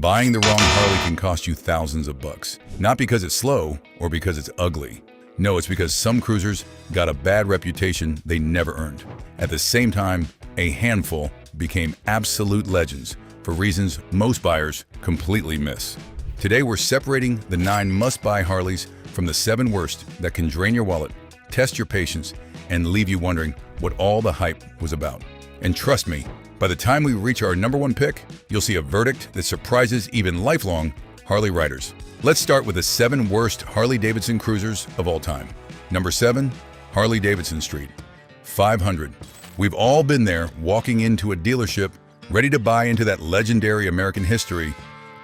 Buying the wrong Harley can cost you thousands of bucks. Not because it's slow or because it's ugly. No, it's because some cruisers got a bad reputation they never earned. At the same time, a handful became absolute legends for reasons most buyers completely miss. Today, we're separating the 9 must-buy Harleys from the 7 worst that can drain your wallet, test your patience, and leave you wondering what all the hype was about. And trust me, by the time we reach our #1 pick, you'll see a verdict that surprises even lifelong Harley riders. Let's start with the 7 worst Harley-Davidson cruisers of all time. Number 7, Harley-Davidson Street 500. We've all been there, walking into a dealership, ready to buy into that legendary American history,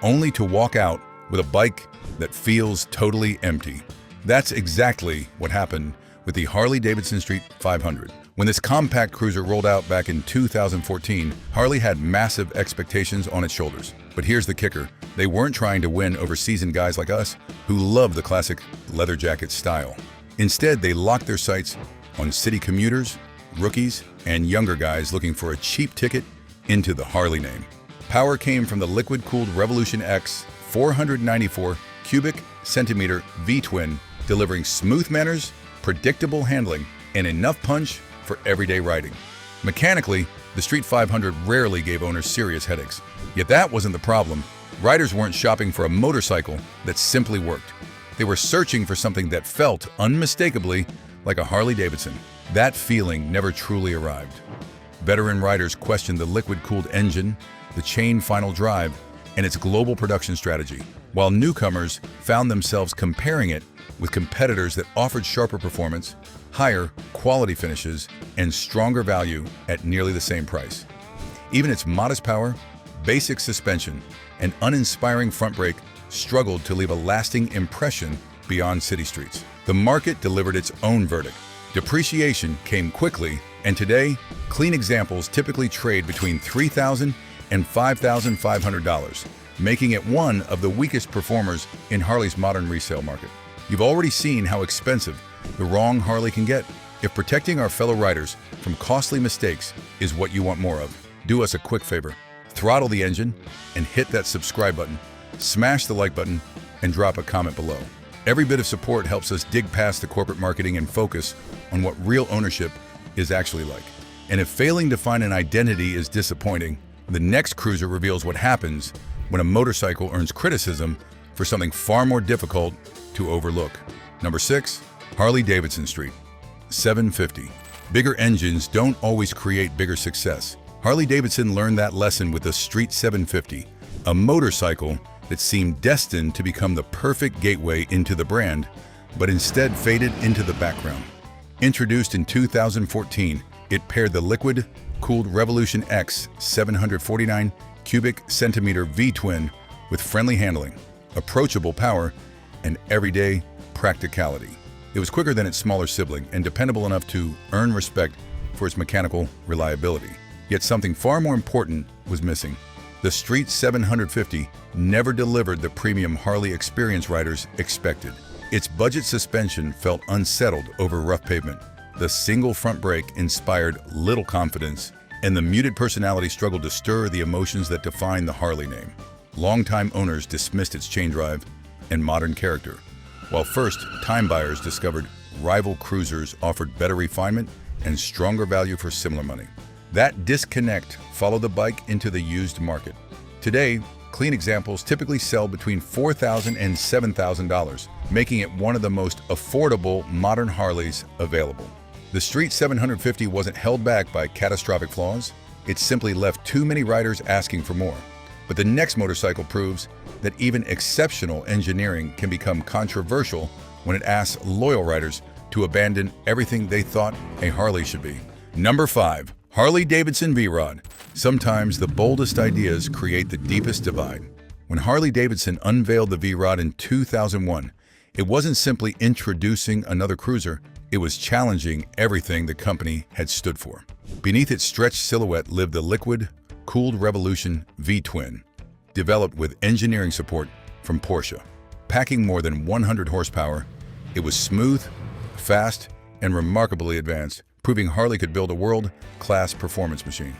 only to walk out with a bike that feels totally empty. That's exactly what happened with the Harley-Davidson Street 500. When this compact cruiser rolled out back in 2014, Harley had massive expectations on its shoulders. But here's the kicker. They weren't trying to win over seasoned guys like us who love the classic leather jacket style. Instead, they locked their sights on city commuters, rookies, and younger guys looking for a cheap ticket into the Harley name. Power came from the liquid-cooled Revolution X 494 cubic centimeter V-twin, delivering smooth manners, predictable handling, and enough punch for everyday riding. Mechanically, the Street 500 rarely gave owners serious headaches. Yet that wasn't the problem. Riders weren't shopping for a motorcycle that simply worked. They were searching for something that felt unmistakably like a Harley-Davidson. That feeling never truly arrived. Veteran riders questioned the liquid-cooled engine, the chain final drive, and its global production strategy, while newcomers found themselves comparing it with competitors that offered sharper performance, higher quality finishes, and stronger value at nearly the same price. Even its modest power, basic suspension, and uninspiring front brake struggled to leave a lasting impression beyond city streets. The market delivered its own verdict. Depreciation came quickly, and today, clean examples typically trade between $3,000 and $5,500, making it one of the weakest performers in Harley's modern resale market. You've already seen how expensive the wrong Harley can get. If protecting our fellow riders from costly mistakes is what you want more of, do us a quick favor. Throttle the engine and hit that subscribe button, smash the like button, and drop a comment below. Every bit of support helps us dig past the corporate marketing and focus on what real ownership is actually like. And if failing to find an identity is disappointing, the next cruiser reveals what happens when a motorcycle earns criticism for something far more difficult to overlook. Number 6, Harley-Davidson Street 750. Bigger engines don't always create bigger success. Harley-Davidson learned that lesson with the Street 750, a motorcycle that seemed destined to become the perfect gateway into the brand, but instead faded into the background. Introduced in 2014, it paired the liquid-cooled Revolution X 749 cubic centimeter V-twin with friendly handling, approachable power, and everyday practicality. It was quicker than its smaller sibling and dependable enough to earn respect for its mechanical reliability. Yet something far more important was missing. The Street 750 never delivered the premium Harley experience riders expected. Its budget suspension felt unsettled over rough pavement. The single front brake inspired little confidence, and the muted personality struggled to stir the emotions that define the Harley name. Longtime owners dismissed its chain drive and modern character, while first-time buyers discovered rival cruisers offered better refinement and stronger value for similar money. That disconnect followed the bike into the used market. Today, clean examples typically sell between $4,000 and $7,000, making it one of the most affordable modern Harleys available. The Street 750 wasn't held back by catastrophic flaws. It simply left too many riders asking for more. But the next motorcycle proves that even exceptional engineering can become controversial when it asks loyal riders to abandon everything they thought a Harley should be. Number 5. Harley-Davidson V-Rod. Sometimes the boldest ideas create the deepest divide. When Harley-Davidson unveiled the V-Rod in 2001, it wasn't simply introducing another cruiser, it was challenging everything the company had stood for. Beneath its stretched silhouette lived the liquid-cooled Revolution V-twin, developed with engineering support from Porsche. Packing more than 100 horsepower, it was smooth, fast, and remarkably advanced, proving Harley could build a world-class performance machine.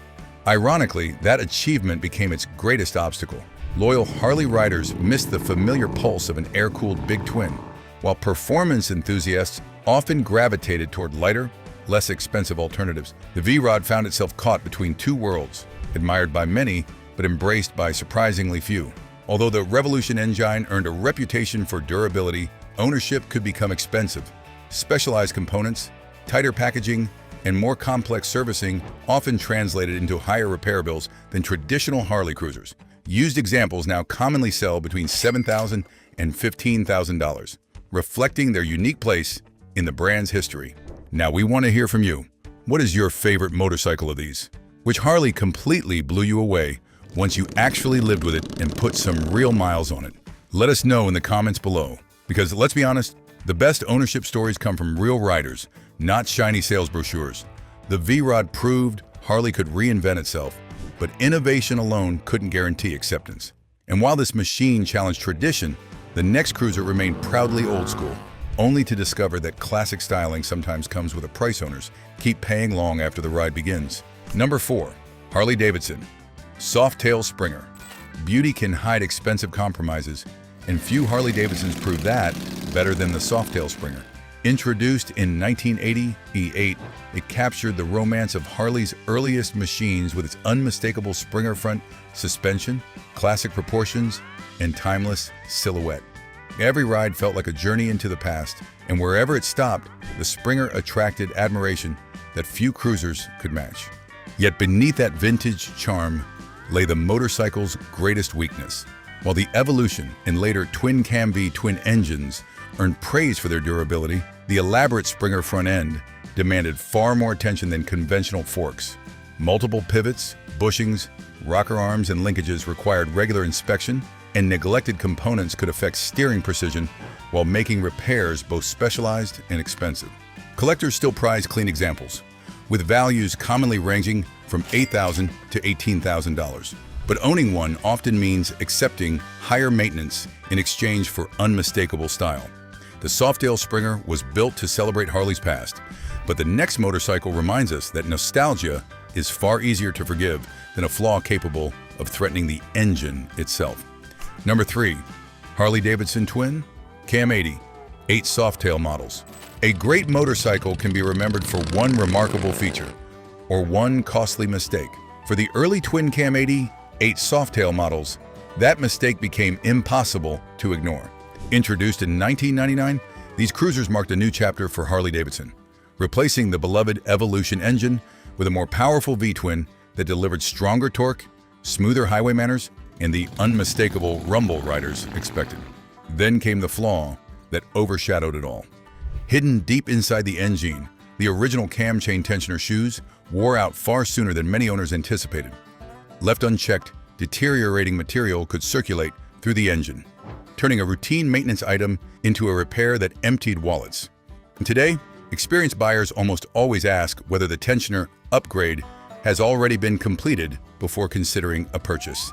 Ironically, that achievement became its greatest obstacle. Loyal Harley riders missed the familiar pulse of an air-cooled big twin, while performance enthusiasts often gravitated toward lighter, less expensive alternatives. The V-Rod found itself caught between two worlds, admired by many, but embraced by surprisingly few. Although the Revolution engine earned a reputation for durability, ownership could become expensive. Specialized components, tighter packaging, and more complex servicing often translated into higher repair bills than traditional Harley cruisers. Used examples now commonly sell between $7,000 and $15,000, reflecting their unique place in the brand's history. Now we want to hear from you. What is your favorite motorcycle of these? Which Harley completely blew you away once you actually lived with it and put some real miles on it? Let us know in the comments below, because let's be honest, the best ownership stories come from real riders, not shiny sales brochures. The V-Rod proved Harley could reinvent itself, but innovation alone couldn't guarantee acceptance. And while this machine challenged tradition, the next cruiser remained proudly old school, only to discover that classic styling sometimes comes with a price owners keep paying long after the ride begins. Number 4. Harley-Davidson Softail Springer. Beauty can hide expensive compromises, and few Harley-Davidsons prove that better than the Softail Springer. Introduced in 1980 E8, it captured the romance of Harley's earliest machines with its unmistakable Springer front suspension, classic proportions, and timeless silhouette. Every ride felt like a journey into the past, and wherever it stopped, the Springer attracted admiration that few cruisers could match. Yet beneath that vintage charm lay the motorcycle's greatest weakness. While the Evolution and later twin-cam V twin engines earned praise for their durability, the elaborate Springer front end demanded far more attention than conventional forks. Multiple pivots, bushings, rocker arms, and linkages required regular inspection, and neglected components could affect steering precision while making repairs both specialized and expensive. Collectors still prize clean examples, with values commonly ranging from $8,000 to $18,000. But owning one often means accepting higher maintenance in exchange for unmistakable style. The Softail Springer was built to celebrate Harley's past, but the next motorcycle reminds us that nostalgia is far easier to forgive than a flaw capable of threatening the engine itself. Number 3. Harley-Davidson Twin Cam 80, 8 Softail models. A great motorcycle can be remembered for one remarkable feature, or one costly mistake. For the early twin Cam 80, 8 Softail models, that mistake became impossible to ignore. Introduced in 1999, these cruisers marked a new chapter for Harley-Davidson, replacing the beloved Evolution engine with a more powerful V-twin that delivered stronger torque, smoother highway manners, and the unmistakable rumble riders expected. Then came the flaw that overshadowed it all. Hidden deep inside the engine, the original cam chain tensioner shoes wore out far sooner than many owners anticipated. Left unchecked, deteriorating material could circulate through the engine, turning a routine maintenance item into a repair that emptied wallets. And today, experienced buyers almost always ask whether the tensioner upgrade has already been completed before considering a purchase.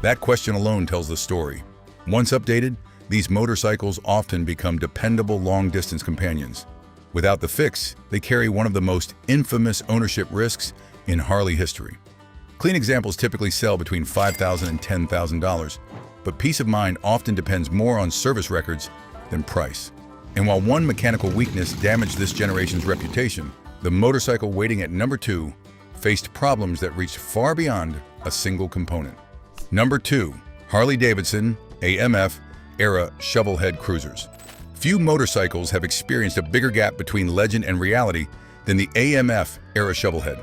That question alone tells the story. Once updated, these motorcycles often become dependable long-distance companions. Without the fix, they carry one of the most infamous ownership risks in Harley history. Clean examples typically sell between $5,000 and $10,000, but peace of mind often depends more on service records than price. And while one mechanical weakness damaged this generation's reputation, the motorcycle waiting at number 2 faced problems that reached far beyond a single component. Number 2. Harley-Davidson AMF-era Shovelhead cruisers. Few motorcycles have experienced a bigger gap between legend and reality than the AMF-era Shovelhead.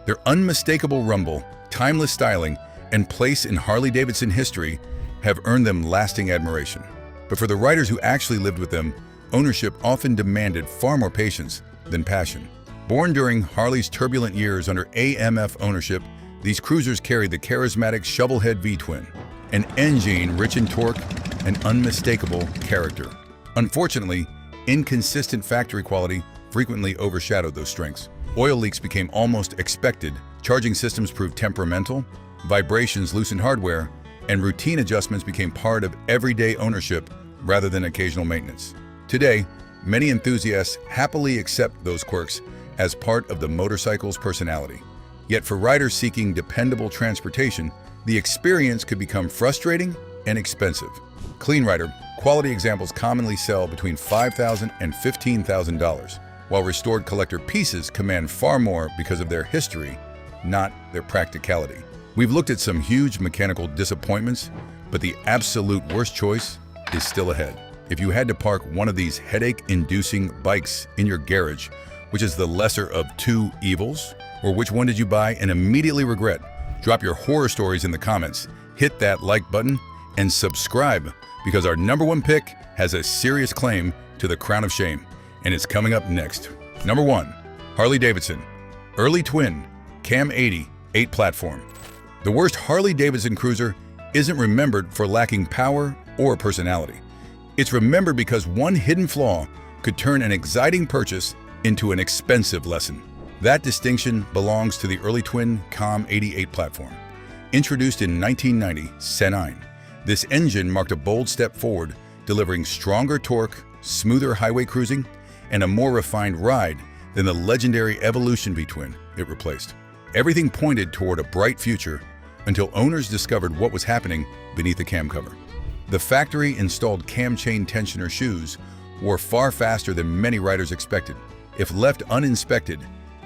Their unmistakable rumble, timeless styling, and place in Harley-Davidson history have earned them lasting admiration. But for the riders who actually lived with them, ownership often demanded far more patience than passion. Born during Harley's turbulent years under AMF ownership, these cruisers carried the charismatic Shovelhead V-twin, an engine rich in torque and unmistakable character. Unfortunately, inconsistent factory quality frequently overshadowed those strengths. Oil leaks became almost expected, charging systems proved temperamental, vibrations loosened hardware, and routine adjustments became part of everyday ownership rather than occasional maintenance. Today, many enthusiasts happily accept those quirks as part of the motorcycle's personality. Yet for riders seeking dependable transportation, the experience could become frustrating and expensive. Clean Rider, quality examples commonly sell between $5,000 and $15,000, while restored collector pieces command far more because of their history, not their practicality. We've looked at some huge mechanical disappointments, but the absolute worst choice is still ahead. If you had to park one of these headache-inducing bikes in your garage, which is the lesser of two evils? Or which one did you buy and immediately regret? Drop your horror stories in the comments, hit that like button, and subscribe, because our #1 pick has a serious claim to the crown of shame, and it's coming up next. Number 1, Harley-Davidson, early twin, Cam 80, 8 platform. The worst Harley-Davidson cruiser isn't remembered for lacking power or personality. It's remembered because one hidden flaw could turn an exciting purchase into an expensive lesson. That distinction belongs to the early twin Cam 88 platform. Introduced in 1990, C9, this engine marked a bold step forward, delivering stronger torque, smoother highway cruising, and a more refined ride than the legendary Evolution V-twin it replaced. Everything pointed toward a bright future until owners discovered what was happening beneath the cam cover. The factory-installed cam chain tensioner shoes wore far faster than many riders expected. If left uninspected,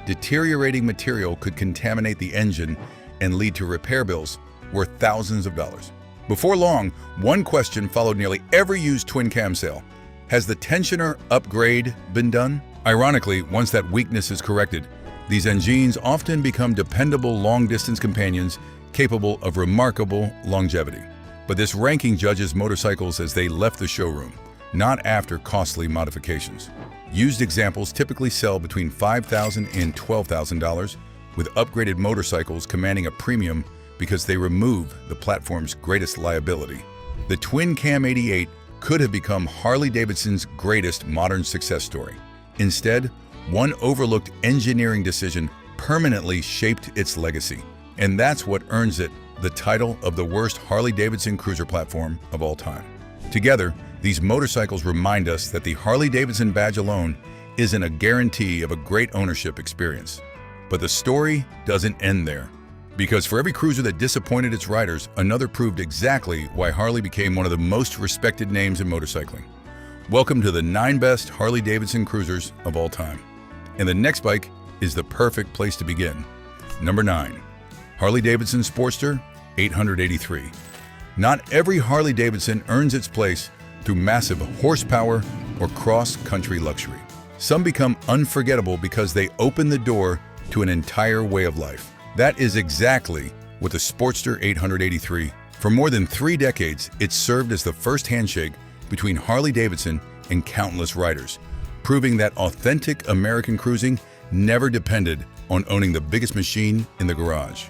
deteriorating material could contaminate the engine and lead to repair bills worth thousands of dollars. Before long, one question followed nearly every used twin cam sale. Has the tensioner upgrade been done? Ironically, once that weakness is corrected, these engines often become dependable long-distance companions capable of remarkable longevity. But this ranking judges motorcycles as they left the showroom, not after costly modifications. Used examples typically sell between $5,000 and $12,000, with upgraded motorcycles commanding a premium because they remove the platform's greatest liability. The twin Cam 88 could have become Harley-Davidson's greatest modern success story. Instead, one overlooked engineering decision permanently shaped its legacy. And that's what earns it the title of the worst Harley-Davidson cruiser platform of all time. Together, these motorcycles remind us that the Harley-Davidson badge alone isn't a guarantee of a great ownership experience. But the story doesn't end there. Because for every cruiser that disappointed its riders, another proved exactly why Harley became one of the most respected names in motorcycling. Welcome to the 9 best Harley-Davidson cruisers of all time. And the next bike is the perfect place to begin. Number 9, Harley-Davidson Sportster 883. Not every Harley-Davidson earns its place through massive horsepower or cross-country luxury. Some become unforgettable because they open the door to an entire way of life. That is exactly what the Sportster 883. For more than 3 decades, it served as the first handshake between Harley-Davidson and countless riders, proving that authentic American cruising never depended on owning the biggest machine in the garage.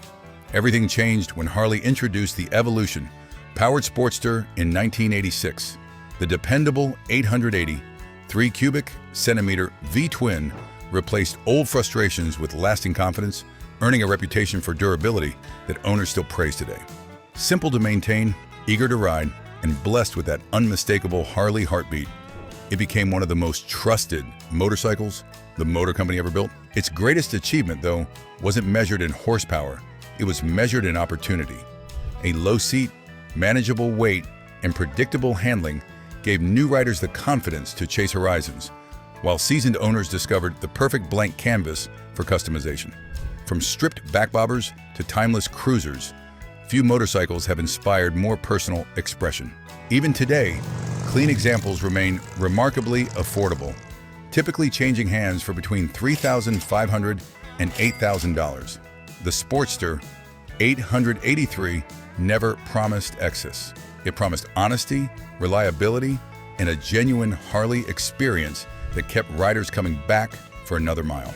Everything changed when Harley introduced the Evolution powered Sportster in 1986. The dependable 880 3 cubic centimeter V-twin replaced old frustrations with lasting confidence, earning a reputation for durability that owners still praise today. Simple to maintain, eager to ride, and blessed with that unmistakable Harley heartbeat, it became one of the most trusted motorcycles the motor company ever built. Its greatest achievement, though, wasn't measured in horsepower. It was measured in opportunity. A low seat, manageable weight, and predictable handling gave new riders the confidence to chase horizons, while seasoned owners discovered the perfect blank canvas for customization. From stripped backbobbers to timeless cruisers, few motorcycles have inspired more personal expression. Even today, clean examples remain remarkably affordable, typically changing hands for between $3,500 and $8,000. The Sportster 883 never promised excess. It promised honesty, reliability, and a genuine Harley experience that kept riders coming back for another mile.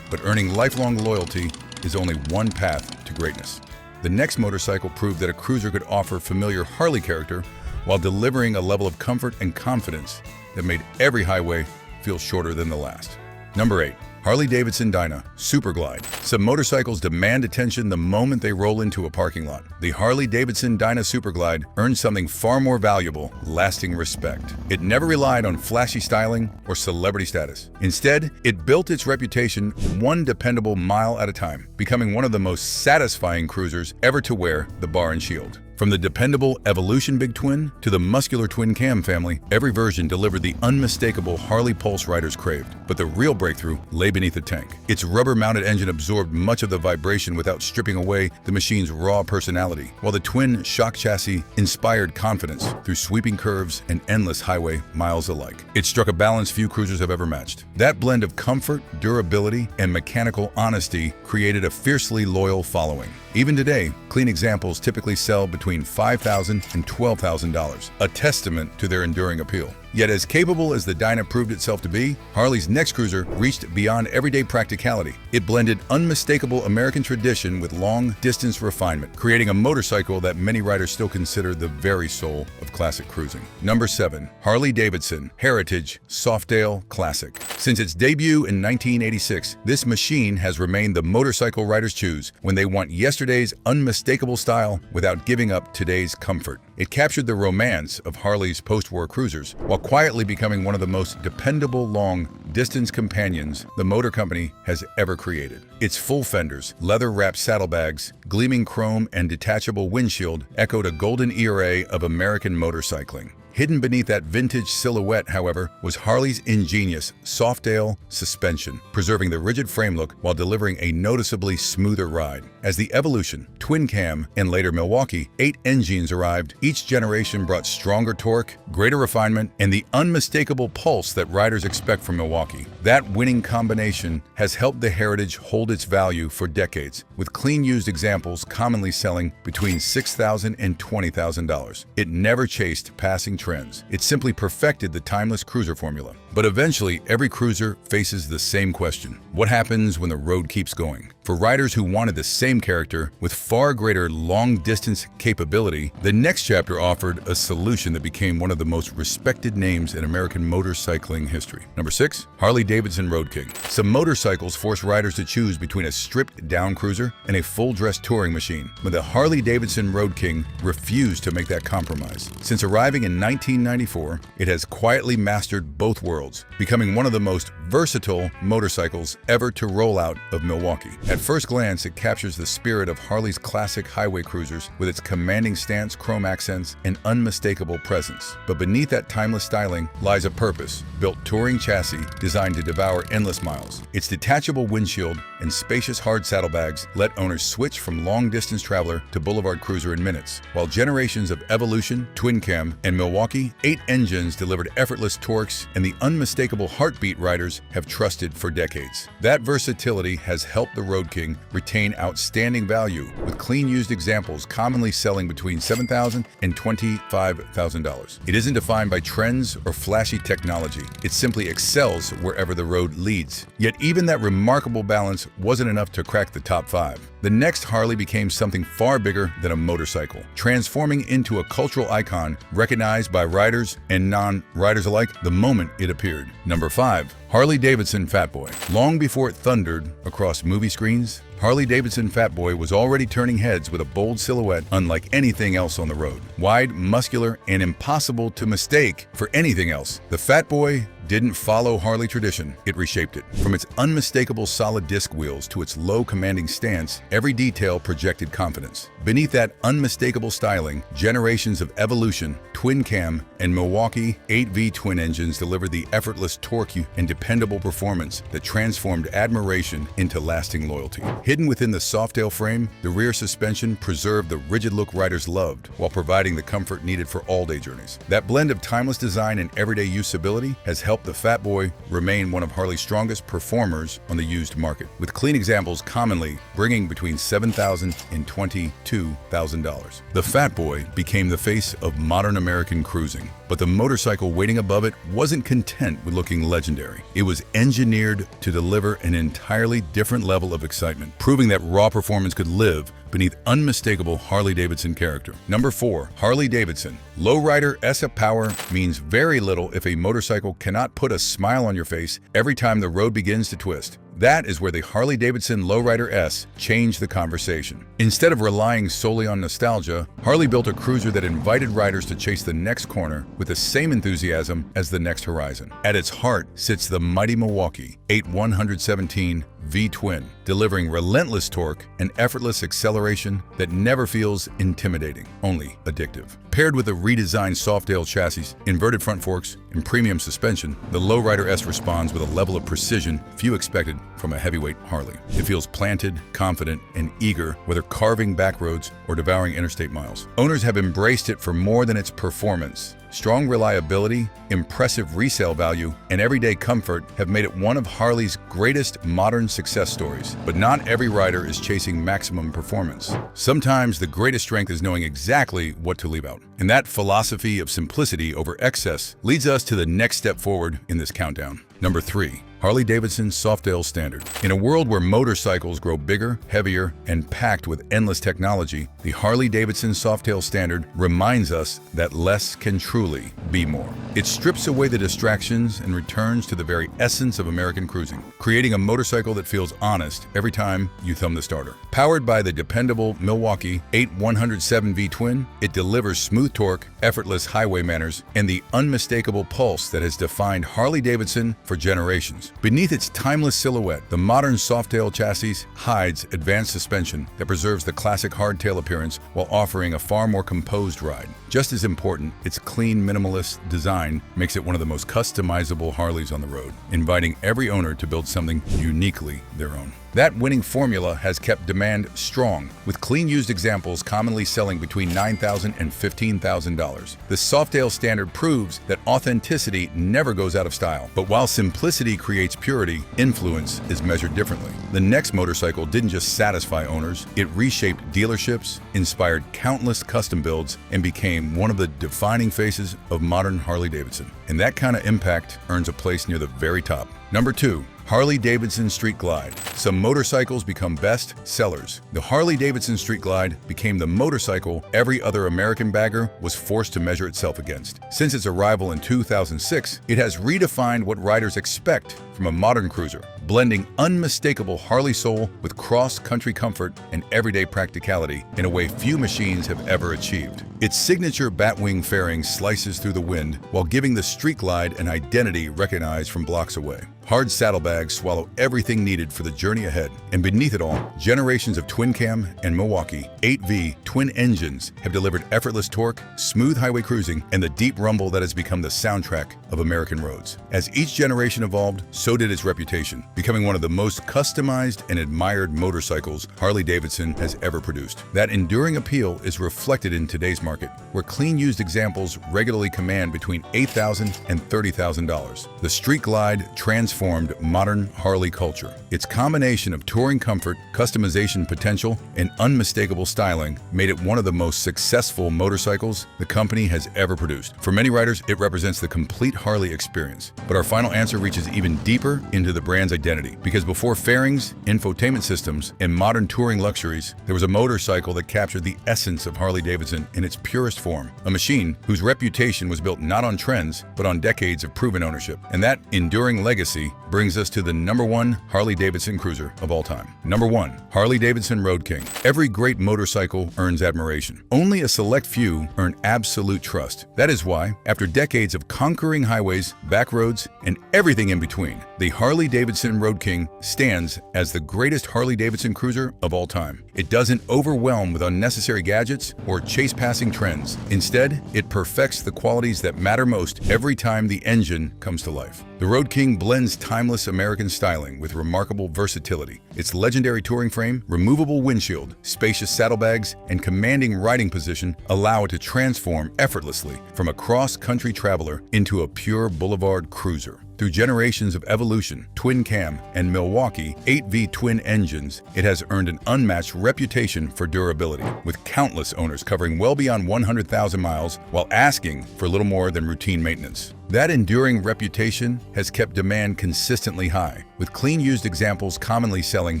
But earning lifelong loyalty is only one path to greatness. The next motorcycle proved that a cruiser could offer familiar Harley character while delivering a level of comfort and confidence that made every highway feel shorter than the last. Number 8, Harley-Davidson Dyna Super Glide. Some motorcycles demand attention the moment they roll into a parking lot. The Harley-Davidson Dyna Super Glide earned something far more valuable: lasting respect. It never relied on flashy styling or celebrity status. Instead, it built its reputation one dependable mile at a time, becoming one of the most satisfying cruisers ever to wear the bar and shield. From the dependable Evolution Big Twin to the muscular Twin Cam family, every version delivered the unmistakable Harley pulse riders craved. But the real breakthrough lay beneath the tank. Its rubber-mounted engine absorbed much of the vibration without stripping away the machine's raw personality, while the twin shock chassis inspired confidence through sweeping curves and endless highway miles alike. It struck a balance few cruisers have ever matched. That blend of comfort, durability, and mechanical honesty created a fiercely loyal following. Even today, clean examples typically sell between $5,000 and $12,000, a testament to their enduring appeal. Yet as capable as the Dyna proved itself to be, Harley's next cruiser reached beyond everyday practicality. It blended unmistakable American tradition with long-distance refinement, creating a motorcycle that many riders still consider the very soul of classic cruising. Number 7. Harley-Davidson Heritage Softail Classic. Since its debut in 1986, this machine has remained the motorcycle riders choose when they want yesterday's unmistakable style without giving up today's comfort. It captured the romance of Harley's post-war cruisers, while quietly becoming one of the most dependable long-distance companions the motor company has ever created. Its full fenders, leather-wrapped saddlebags, gleaming chrome, and detachable windshield echoed a golden era of American motorcycling. Hidden beneath that vintage silhouette, however, was Harley's ingenious Softail suspension, preserving the rigid frame look while delivering a noticeably smoother ride. As the Evolution, Twin Cam, and later Milwaukee 8 engines arrived, each generation brought stronger torque, greater refinement, and the unmistakable pulse that riders expect from Milwaukee. That winning combination has helped the Heritage hold its value for decades, with clean used examples commonly selling between $6,000 and $20,000. It never chased passing trends. It simply perfected the timeless cruiser formula. But eventually, every cruiser faces the same question: what happens when the road keeps going? For riders who wanted the same character with far greater long-distance capability, the next chapter offered a solution that became one of the most respected names in American motorcycling history. Number 6. Harley-Davidson Road King. Some motorcycles force riders to choose between a stripped-down cruiser and a full-dress touring machine, but the Harley-Davidson Road King refused to make that compromise. Since arriving in 1994, it has quietly mastered both worlds, becoming one of the most versatile motorcycles ever to roll out of Milwaukee. At first glance, it captures the spirit of Harley's classic highway cruisers with its commanding stance, chrome accents, and unmistakable presence. But beneath that timeless styling lies a purpose-built touring chassis designed to devour endless miles. Its detachable windshield and spacious hard saddlebags let owners switch from long-distance traveler to boulevard cruiser in minutes, while generations of Evolution, Twin Cam, and Milwaukee 8 engines delivered effortless torques and the unmistakable heartbeat riders have trusted for decades. That versatility has helped the Road King retain outstanding value, with clean used examples commonly selling between $7,000 and $25,000. It isn't defined by trends or flashy technology. It simply excels wherever the road leads. Yet even that remarkable balance wasn't enough to crack the top 5. The next Harley became something far bigger than a motorcycle, transforming into a cultural icon recognized by riders and non-riders alike the moment it appeared. Number 5. Harley-Davidson Fatboy. Long before it thundered across movie screens, Harley-Davidson Fatboy was already turning heads with a bold silhouette unlike anything else on the road. Wide, muscular, and impossible to mistake for anything else, the Fatboy didn't follow Harley tradition, it reshaped it. From its unmistakable solid disc wheels to its low commanding stance, every detail projected confidence. Beneath that unmistakable styling, generations of Evolution, Twin Cam, and Milwaukee 8V twin engines delivered the effortless torque and dependable performance that transformed admiration into lasting loyalty. Hidden within the Softail frame, the rear suspension preserved the rigid look riders loved while providing the comfort needed for all-day journeys. That blend of timeless design and everyday usability has helped the Fatboy remain one of Harley's strongest performers on the used market, with clean examples commonly bringing between $7,000 and $22,000. The Fatboy became the face of modern American cruising, but the motorcycle waiting above it wasn't content with looking legendary. It was engineered to deliver an entirely different level of excitement, proving that raw performance could live beneath unmistakable Harley-Davidson character. Number 4. Harley-Davidson. Lowrider SF power means very little if a motorcycle cannot put a smile on your face every time the road begins to twist. That is where the Harley-Davidson Lowrider S changed the conversation. Instead of relying solely on nostalgia, Harley built a cruiser that invited riders to chase the next corner with the same enthusiasm as the next horizon. At its heart sits the mighty Milwaukee 8117 V-twin, delivering relentless torque and effortless acceleration that never feels intimidating, only addictive. Paired with a redesigned Softail chassis, inverted front forks, and premium suspension, the Lowrider S responds with a level of precision few expected from a heavyweight Harley. It feels planted, confident, and eager, whether carving back roads or devouring interstate miles. Owners have embraced it for more than its performance. Strong reliability, impressive resale value, and everyday comfort have made it one of Harley's greatest modern success stories. But not every rider is chasing maximum performance. Sometimes the greatest strength is knowing exactly what to leave out. And that philosophy of simplicity over excess leads us to the next step forward in this countdown. Number 3. Harley-Davidson Softail Standard. In a world where motorcycles grow bigger, heavier, and packed with endless technology, the Harley-Davidson Softail Standard reminds us that less can truly be more. It strips away the distractions and returns to the very essence of American cruising, creating a motorcycle that feels honest every time you thumb the starter. Powered by the dependable Milwaukee 8107 V-twin, it delivers smooth torque, effortless highway manners, and the unmistakable pulse that has defined Harley-Davidson for generations. Beneath its timeless silhouette, the modern Softail chassis hides advanced suspension that preserves the classic hardtail appearance while offering a far more composed ride. Just as important, its clean, minimalist design makes it one of the most customizable Harleys on the road, inviting every owner to build something uniquely their own. That winning formula has kept demand strong, with clean used examples commonly selling between $9,000 and $15,000. The Softail Standard proves that authenticity never goes out of style. But while simplicity creates purity, influence is measured differently. The next motorcycle didn't just satisfy owners, it reshaped dealerships, inspired countless custom builds, and became one of the defining faces of modern Harley-Davidson. And that kind of impact earns a place near the very top. Number 2. Harley-Davidson Street Glide. Some motorcycles become best sellers. The Harley-Davidson Street Glide became the motorcycle every other American bagger was forced to measure itself against. Since its arrival in 2006, it has redefined what riders expect from a modern cruiser, blending unmistakable Harley soul with cross-country comfort and everyday practicality in a way few machines have ever achieved. Its signature batwing fairing slices through the wind while giving the Street Glide an identity recognized from blocks away. Hard saddlebags swallow everything needed for the journey ahead, and beneath it all, generations of twin cam and Milwaukee 8V twin engines have delivered effortless torque, smooth highway cruising, and the deep rumble that has become the soundtrack of American roads. As each generation evolved, so did its reputation, becoming one of the most customized and admired motorcycles Harley-Davidson has ever produced. That enduring appeal is reflected in today's market, where clean used examples regularly command between $8,000 and $30,000. The Street Glide transformed modern Harley culture. Its combination of touring comfort, customization potential, and unmistakable styling made it one of the most successful motorcycles the company has ever produced. For many riders, it represents the complete Harley experience. But our final answer reaches even deeper into the brand's identity, because before fairings, infotainment systems, and modern touring luxuries, there was a motorcycle that captured the essence of Harley-Davidson in its purest form. A machine whose reputation was built not on trends, but on decades of proven ownership. And that enduring legacy brings us to the number 1 Harley-Davidson cruiser of all time. Number 1. Harley-Davidson Road King. Every great motorcycle earns admiration. Only a select few earn absolute trust. That is why, after decades of conquering highways, back roads, and everything in between, the Harley-Davidson Road King stands as the greatest Harley-Davidson cruiser of all time. It doesn't overwhelm with unnecessary gadgets or chase-passing trends. Instead, it perfects the qualities that matter most every time the engine comes to life. The Road King blends timeless American styling with remarkable versatility. Its legendary touring frame, removable windshield, spacious saddlebags, and commanding riding position allow it to transform effortlessly from a cross-country traveler into a pure boulevard cruiser. Through generations of evolution, twin cam, and Milwaukee 8V twin engines, it has earned an unmatched reputation for durability, with countless owners covering well beyond 100,000 miles while asking for little more than routine maintenance. That enduring reputation has kept demand consistently high, with clean used examples commonly selling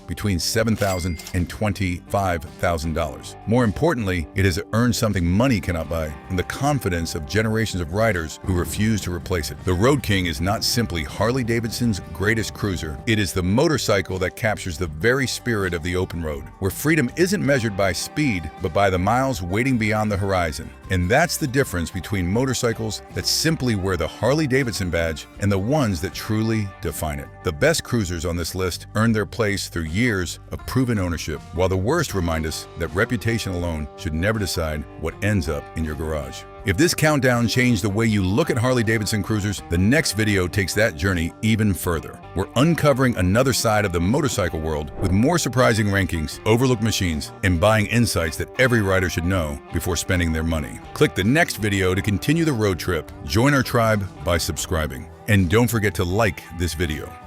between $7,000 and $25,000. More importantly, it has earned something money cannot buy, and the confidence of generations of riders who refuse to replace it. The Road King is not simply Harley-Davidson's greatest cruiser. It is the motorcycle that captures the very spirit of the open road, where freedom isn't measured by speed, but by the miles waiting beyond the horizon. And that's the difference between motorcycles that simply wear the Harley-Davidson badge and the ones that truly define it. The best cruisers on this list earned their place through years of proven ownership, while the worst remind us that reputation alone should never decide what ends up in your garage. If this countdown changed the way you look at Harley-Davidson cruisers, the next video takes that journey even further. We're uncovering another side of the motorcycle world with more surprising rankings, overlooked machines, and buying insights that every rider should know before spending their money. Click the next video to continue the road trip. Join our tribe by subscribing. And don't forget to like this video.